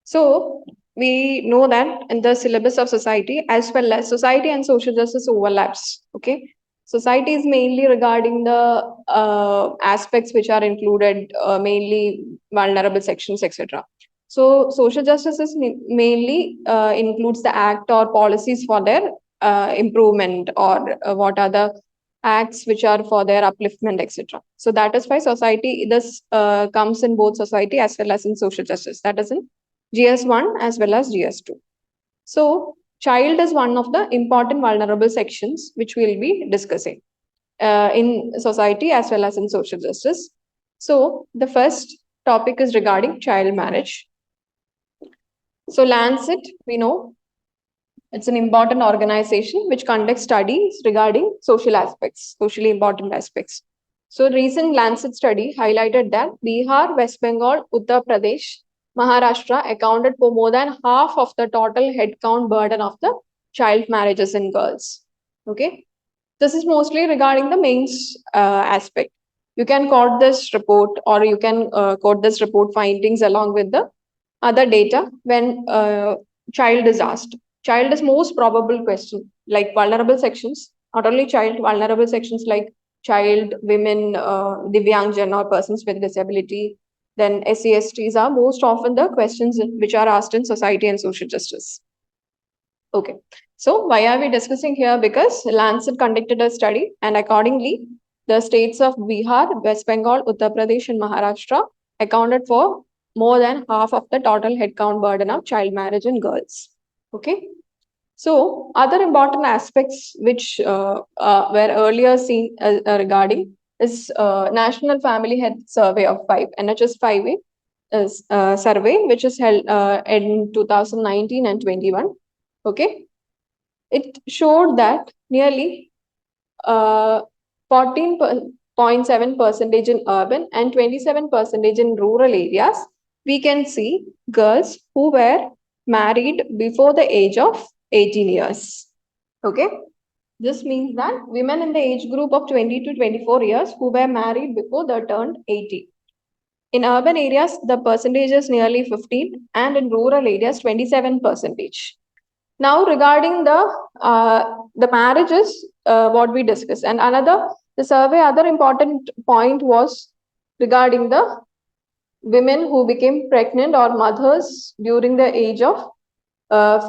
So we know that in the syllabus of society as well as society and social justice overlaps. Okay, society is mainly regarding the aspects which are included, mainly vulnerable sections, etc. So social justice is mainly includes the act or policies for their improvement, or what are the acts which are for their upliftment, etc. So that is why society, this comes in both society as well as in social justice. That is in GS1 as well as GS2. So child is one of the important vulnerable sections which we'll be discussing in society as well as in social justice. So the first topic is regarding child marriage. So Lancet, we know it's an important organization which conducts studies regarding social aspects, socially important aspects. So recent Lancet study highlighted that Bihar, West Bengal, Uttar Pradesh, Maharashtra accounted for more than half of the total headcount burden of the child marriages in girls. Okay, this is mostly regarding the mains aspect. You can quote this report, or you can quote this report findings along with the other data when child is asked. Child is most probable question, like vulnerable sections, not only child, vulnerable sections like child, women, Divyangjan or persons with disability, then SCSTs are most often the questions which are asked in society and social justice. Okay, so why are we discussing here? Because Lancet conducted a study, and accordingly, the states of Bihar, West Bengal, Uttar Pradesh, and Maharashtra accounted for more than half of the total headcount burden of child marriage in girls. Okay, so other important aspects which were earlier seen regarding is National Family Health Survey of 5, NHS 5A is survey which is held in 2019 and 21. Okay, it showed that nearly 14.7% in urban and 27% in rural areas, we can see girls who were married before the age of 18 years. Okay, this means that women in the age group of 20 to 24 years who were married before they turned 18. In urban areas, the percentage is nearly 15, and in rural areas, 27%. Now, regarding the marriages, what we discussed, and the survey other important point was regarding the women who became pregnant or mothers during the age of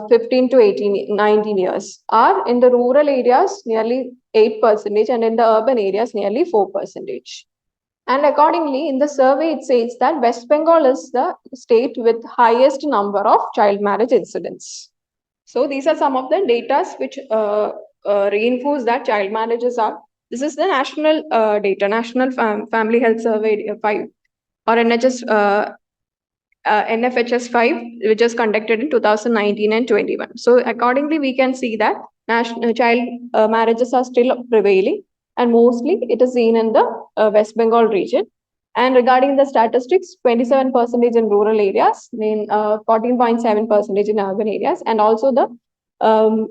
15 to 18, 19 years are in the rural areas nearly 8%, and in the urban areas nearly 4%. And accordingly, in the survey, it says that West Bengal is the state with highest number of child marriage incidents. So these are some of the data which reinforce that child marriages are. This is the national data, National Family Health Survey 5, or NFHS 5, which is conducted in 2019 and 21. So accordingly, we can see that national child marriages are still prevailing, and mostly it is seen in the West Bengal region. And regarding the statistics, 27% in rural areas, 14.7% in urban areas, and also the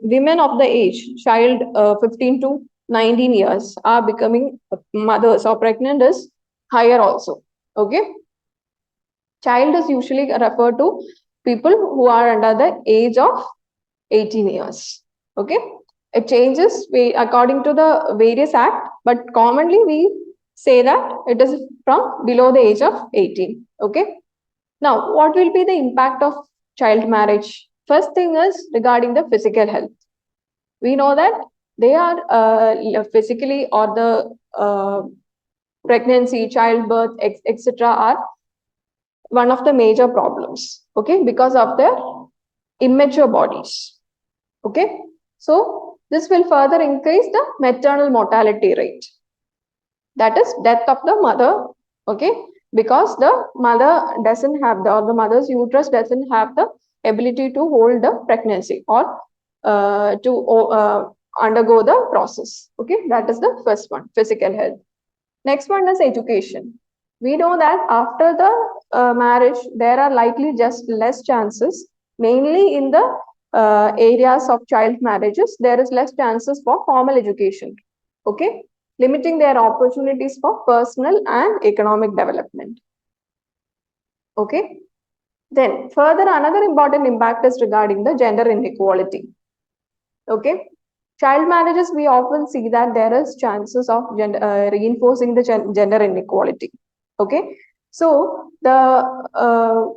women of the age, child 15 to 19 years are becoming mothers or pregnant is higher also. Okay. Child is usually referred to people who are under the age of 18 years. Okay. It changes according to the various act, but commonly we say that it is from below the age of 18. Okay. Now, what will be the impact of child marriage? First thing is regarding the physical health. We know that they are physically, or the pregnancy, childbirth, etc. are one of the major problems. Okay, because of their immature bodies. Okay, so this will further increase the maternal mortality rate. That is death of the mother. Okay, because the mother doesn't have or the mother's uterus doesn't have the ability to hold the pregnancy, or to undergo the process. Okay, that is the first one, physical health. Next one is education. We know that after the marriage, there are likely just less chances, mainly in the areas of child marriages, there is less chances for formal education. Okay, limiting their opportunities for personal and economic development. Okay. Then further, another important impact is regarding the gender inequality. Okay, child marriages, we often see that there is chances of reinforcing the gender inequality. Okay, so the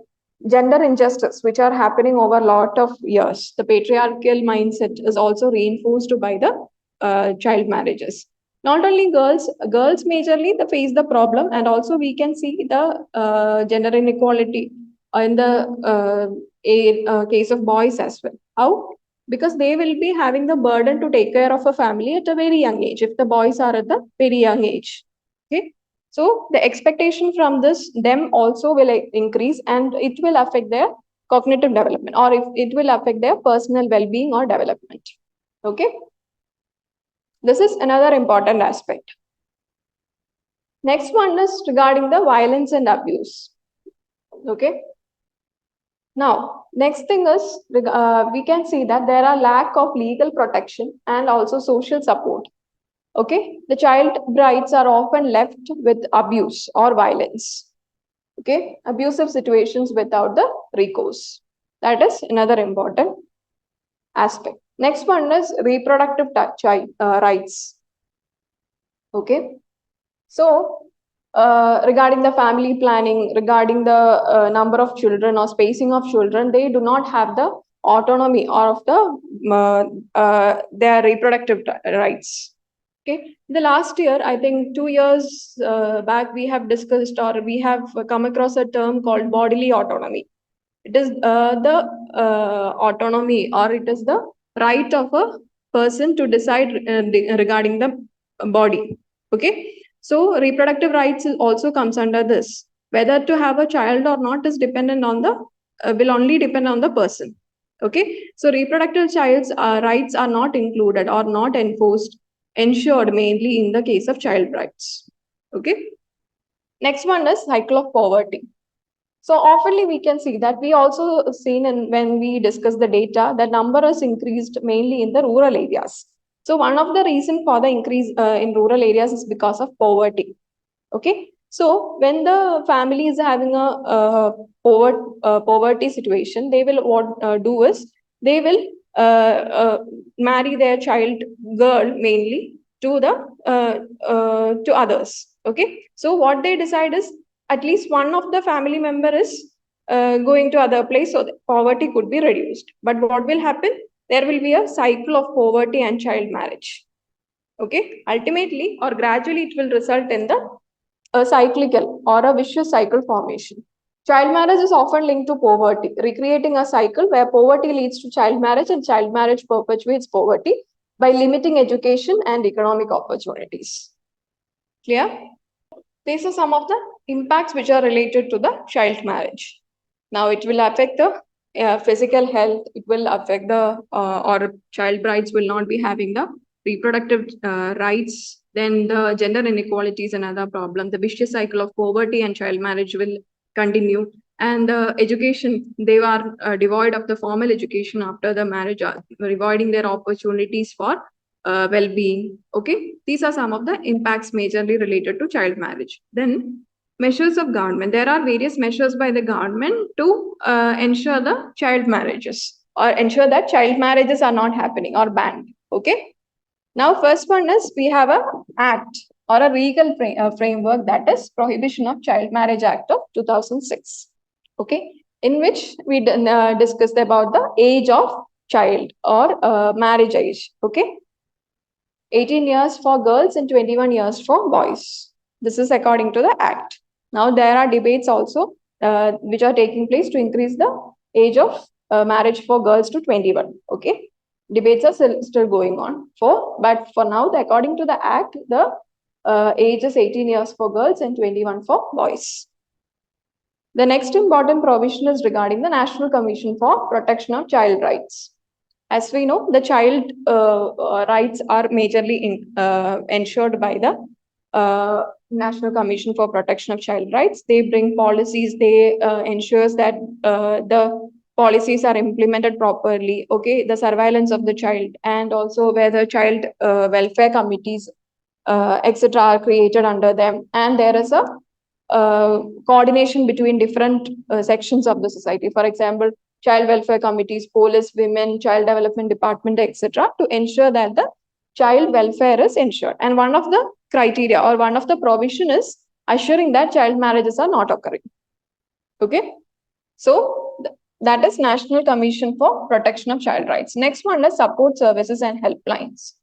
gender injustice which are happening over a lot of years, the patriarchal mindset is also reinforced by the child marriages. Not only girls majorly they face the problem, and also we can see the gender inequality in the case of boys as well. How? Because they will be having the burden to take care of a family at a very young age if the boys are at the very young age. Okay, so the expectation from this them also will increase, and it will affect their cognitive development, or if it will affect their personal well-being or development. Okay, this is another important aspect. Next one is regarding the violence and abuse. Okay, now, next thing is we can see that there are lack of legal protection and also social support. Okay, the child brides are often left with abuse or violence. Okay, abusive situations without the recourse. That is another important aspect. Next one is reproductive rights. Okay, so regarding the family planning, regarding the number of children or spacing of children, they do not have the autonomy of their reproductive rights. Okay, the last year, I think 2 years back, we have discussed or we have come across a term called bodily autonomy. It is the autonomy, or it is the right of a person to decide regarding the body. Okay, so reproductive rights also comes under this. Whether to have a child or not is dependent on the will only depend on the person. Okay, so reproductive child's rights are not included or not ensured mainly in the case of child rights. Okay, next one is cycle of poverty. So oftenly we can see that we also seen in when we discuss the data, the number has increased mainly in the rural areas. So one of the reason for the increase in rural areas is because of poverty. Okay, so when the family is having a poverty situation, they will what do is they will marry their child girl mainly to the to others. Okay, so what they decide is at least one of the family member is going to other place, so poverty could be reduced. But what will happen? There will be a cycle of poverty and child marriage. Okay, ultimately or gradually it will result in the a cyclical or a vicious cycle formation. Child marriage is often linked to poverty, recreating a cycle where poverty leads to child marriage and child marriage perpetuates poverty by limiting education and economic opportunities. Clear? These are some of the impacts which are related to the child marriage. Now it will affect the physical health, it will affect the or child brides will not be having the reproductive rights. Then the gender inequality is another problem. The vicious cycle of poverty and child marriage will continue. And the education, they are devoid of the formal education after the marriage, avoiding their opportunities for well-being. Okay, these are some of the impacts majorly related to child marriage. Then measures of government. There are various measures by the government to ensure the child marriages or ensure that child marriages are not happening or banned. Okay. Now, first one is we have a act or a legal framework, that is Prohibition of Child Marriage Act of 2006. Okay, in which we discussed about the age of child or marriage age. Okay, 18 years for girls and 21 years for boys. This is according to the act. Now there are debates also which are taking place to increase the age of marriage for girls to 21. Okay, debates are still going on but for now, according to the act, the age is 18 years for girls and 21 for boys. The next important provision is regarding the National Commission for Protection of Child Rights. As we know, the child rights are majorly ensured by the National Commission for Protection of Child Rights. They bring policies, they ensures that the policies are implemented properly, okay, the surveillance of the child, and also where the child welfare committees, etc. are created under them. And there is a coordination between different sections of the society. For example, child welfare committees, police, women, child development department, etc., to ensure that the child welfare is ensured. And one of the criteria or one of the provision is assuring that child marriages are not occurring. Okay, so that is National Commission for Protection of Child Rights. Next one is support services and helplines.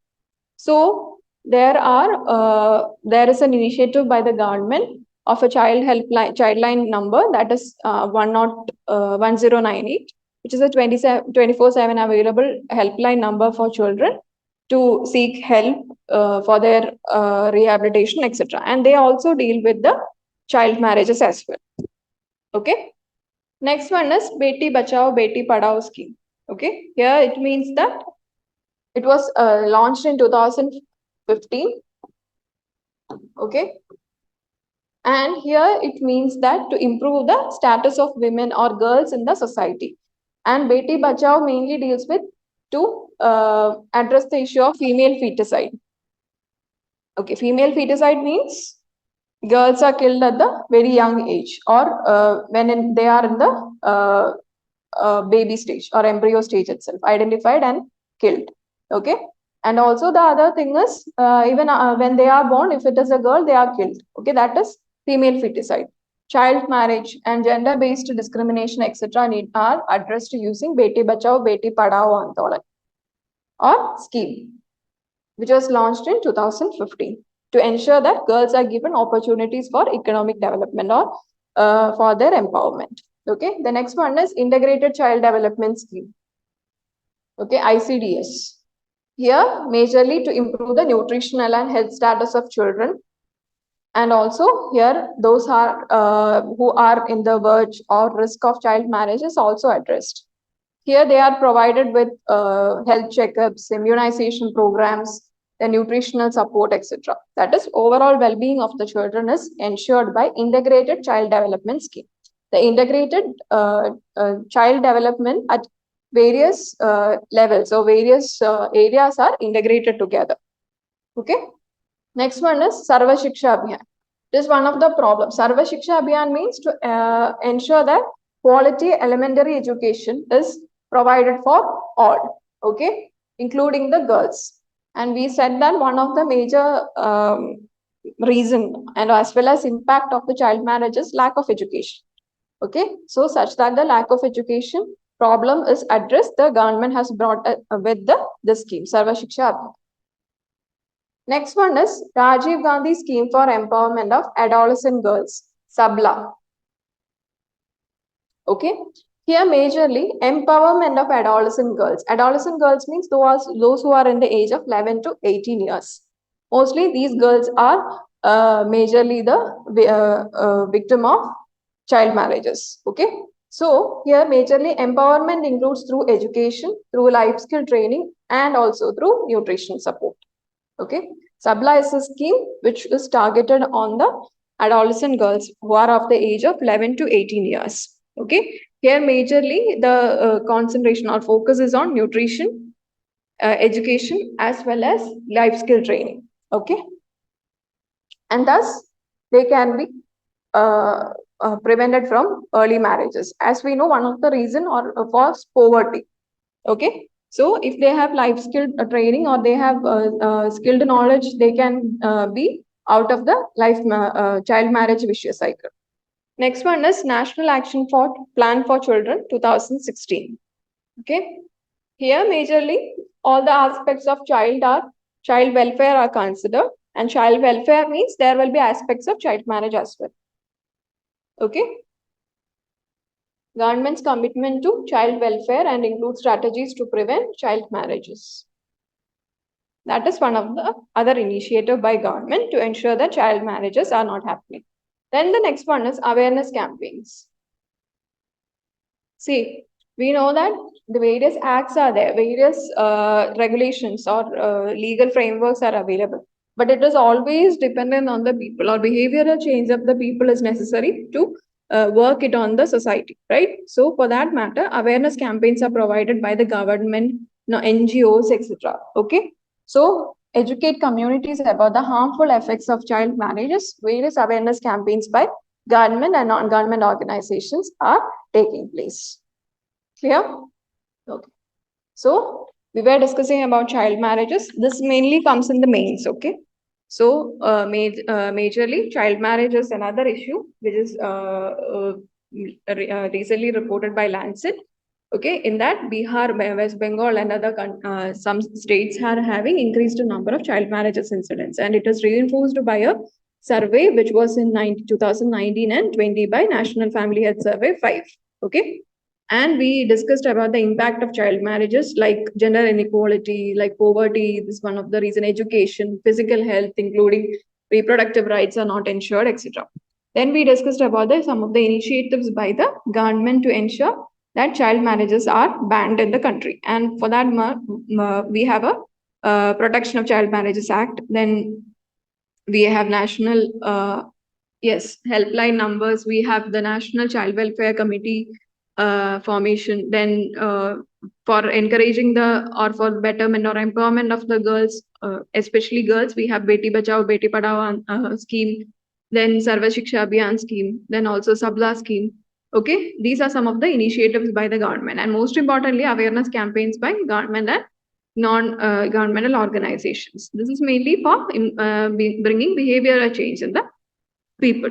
So there is an initiative by the government of a childline number, that is 1098, which is a 24/7 available helpline number for children to seek help for their rehabilitation, etc. And they also deal with the child marriages as well. Okay. Next one is Beti Bachao, Beti Padhao scheme. Okay. Here it means that it was launched in 2015. Okay. And here it means that to improve the status of women or girls in the society. And Beti Bachao mainly deals with to address the issue of female feticide. Okay, female feticide means girls are killed at the very young age, or when they are in the baby stage or embryo stage itself, identified and killed. Okay. And also the other thing is even when they are born, if it is a girl, they are killed. Okay, that is female feticide. Child marriage and gender-based discrimination, etc., are addressed using Beti Bachao, Beti Padhao Andolan or scheme, which was launched in 2015 to ensure that girls are given opportunities for economic development or for their empowerment. Okay, the next one is Integrated Child Development Scheme. Okay, ICDS. Here, majorly to improve the nutritional and health status of children. And also here, those who are in the verge or risk of child marriage is also addressed. Here they are provided with health checkups, immunization programs, the nutritional support, etc. That is, overall well-being of the children is ensured by Integrated Child Development Scheme. The integrated child development at various levels or various areas are integrated together. Okay. Next one is Sarva Shiksha Abhiyan. This is one of the problems. Sarva Shiksha Abhiyan means to ensure that quality elementary education is provided for all, okay, including the girls. And we said that one of the major reason and as well as impact of the child marriage is lack of education. Okay, so such that the lack of education problem is addressed, the government has brought with the scheme, Sarva Shiksha Abhiyan. Next one is Rajiv Gandhi Scheme for Empowerment of Adolescent Girls, SABLA. Okay, here majorly empowerment of adolescent girls. Adolescent girls means those who are in the age of 11 to 18 years. Mostly these girls are majorly the victim of child marriages. Okay, so here majorly empowerment includes through education, through life skill training, and also through nutrition support. Okay, SABLA is a scheme which is targeted on the adolescent girls who are of the age of 11 to 18 years. Okay, here majorly the concentration or focus is on nutrition, education, as well as life skill training. Okay, and thus they can be prevented from early marriages. As we know, one of the reason was poverty. Okay, so if they have life skill training or they have skilled knowledge, they can be out of the child marriage vicious cycle. Next one is National Action Plan for Children 2016. Okay, here majorly all the aspects of child welfare are considered, and child welfare means there will be aspects of child marriage as well. Okay, government's commitment to child welfare and include strategies to prevent child marriages. That is one of the other initiative by government to ensure that child marriages are not happening. Then the next one is awareness campaigns. See, we know that the various acts are there, various regulations or legal frameworks are available, but it is always dependent on the people, or behavioral change of the people is necessary to work it on the society, right? So for that matter, awareness campaigns are provided by the government, NGOs, etc. Okay, so educate communities about the harmful effects of child marriages, various awareness campaigns by government and non-government organizations are taking place. Clear? Okay. So we were discussing about child marriages. This mainly comes in the mains, okay? So majorly child marriage is another issue which is recently reported by Lancet. Okay, in that Bihar, West Bengal and other some states are having increased number of child marriages incidents, and it is reinforced by a survey which was in 2019 and 20 by National Family Health Survey 5. Okay, and we discussed about the impact of child marriages like gender inequality, like poverty. This is one of the reason. Education, physical health, including reproductive rights are not ensured, etc. Then we discussed about some of the initiatives by the government to ensure that child marriages are banned in the country. And for that, we have a Protection of Child Marriages Act. Then we have national, yes, helpline numbers. We have the National Child Welfare Committee formation. Then for encouraging the or for betterment or empowerment of the girls, especially girls, we have Beti Bachao, Beti Padhao scheme. Then Sarva Shiksha Abhiyan scheme. Then also Sabla scheme. Okay, these are some of the initiatives by the government, and most importantly, awareness campaigns by government and non-governmental organizations. This is mainly for bringing behavioral change in the people.